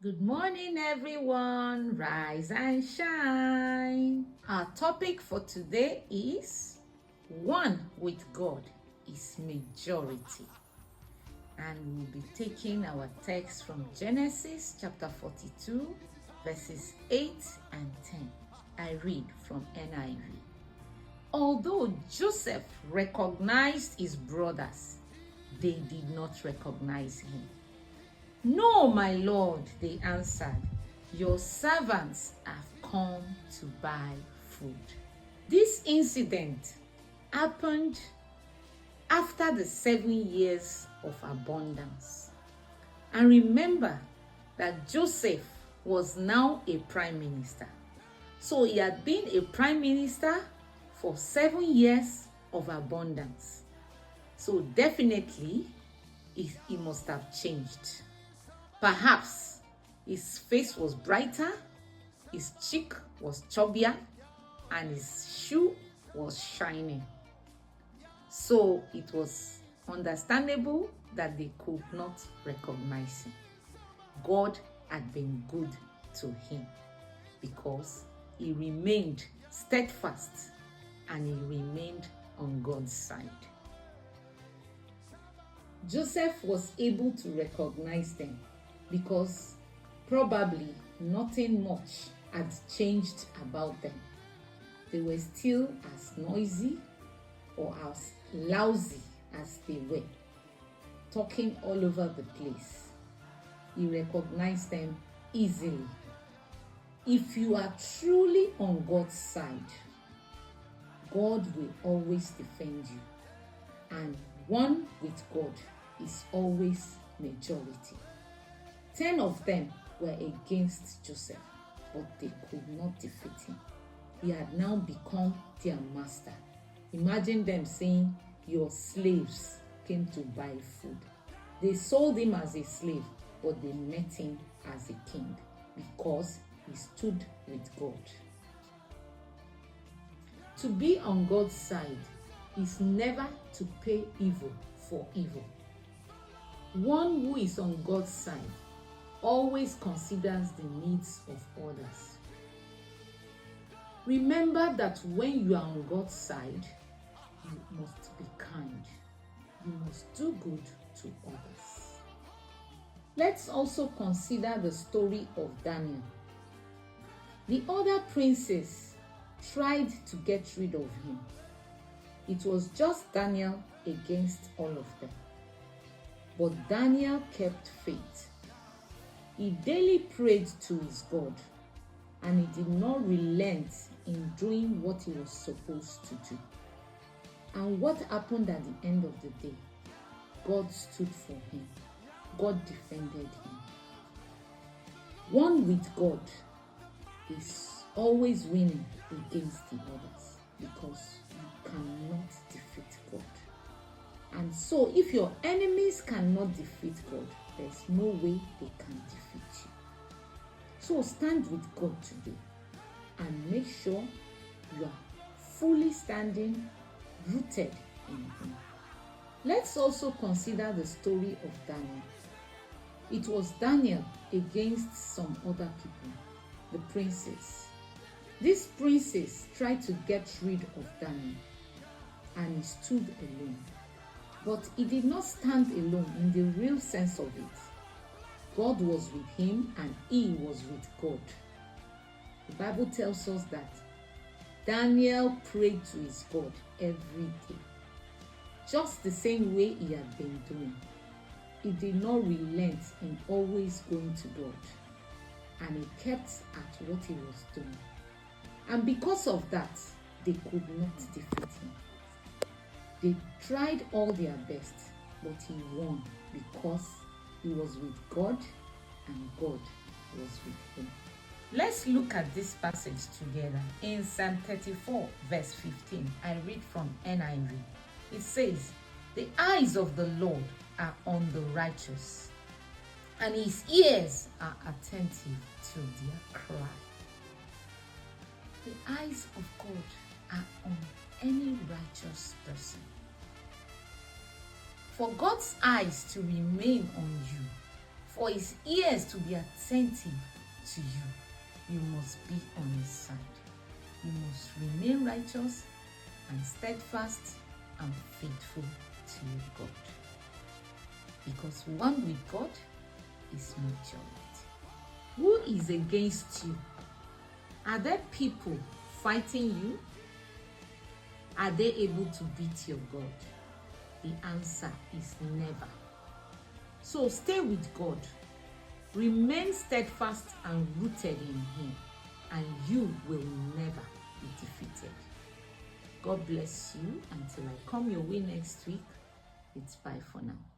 Good morning, everyone. Rise and shine. Our topic for today is one with God is majority. And we'll be taking our text from Genesis chapter 42, verses 8 and 10. I read from NIV. Although Joseph recognized his brothers, they did not recognize him. No, my Lord, they answered, your servants have come to buy food. This incident happened after the 7 years of abundance. And remember that Joseph was now a prime minister. So he had been a prime minister for 7 years of abundance. So definitely, he must have changed. Perhaps his face was brighter, his cheek was chubbier, and his shoe was shining. So it was understandable that they could not recognize him. God had been good to him because he remained steadfast and he remained on God's side. Joseph was able to recognize them because probably nothing much had changed about them. They were still as noisy or as lousy as they were, talking all over the place. He recognized them easily. If you are truly on God's side, God will always defend you. And one with God is always majority. 10 of them were against Joseph, but they could not defeat him. He had now become their master. Imagine them saying, your slaves came to buy food. They sold him as a slave, but they met him as a king because he stood with God. To be on God's side is never to pay evil for evil. One who is on God's side always considers the needs of others. Remember that when you are on God's side, you must be kind. You must do good to others. Let's also consider the story of Daniel. The other princes tried to get rid of him. It was just Daniel against all of them. But Daniel kept faith. He daily prayed to his God, and he did not relent in doing what he was supposed to do. And what happened at the end of the day? God stood for him. God defended him. One with God is always winning against the others because you cannot defeat God. And so if your enemies cannot defeat God, there's no way they can defeat you. So stand with God today and make sure you are fully standing, rooted in Him. Let's also consider the story of Daniel. It was Daniel against some other people, the princes. These princes tried to get rid of Daniel, and he stood alone. But he did not stand alone in the real sense of it. God was with him and he was with God. The Bible tells us that Daniel prayed to his God every day, just the same way he had been doing. He did not relent in always going to God, and he kept at what he was doing. And because of that, they could not defeat him. They tried all their best, but he won because he was with God and God was with him. Let's look at this passage together. In Psalm 34, verse 15, I read from NIV. It says, the eyes of the Lord are on the righteous, and his ears are attentive to their cry. The eyes of God are on any righteous person. For God's eyes to remain on you, for his ears to be attentive to you, you must be on his side. You must remain righteous and steadfast and faithful to your God. Because one with God is majority. Who is against you? Are there people fighting you? Are they able to beat your God? The answer is never. So stay with God. Remain steadfast and rooted in him, and you will never be defeated. God bless you. Until I come your way next week, it's bye for now.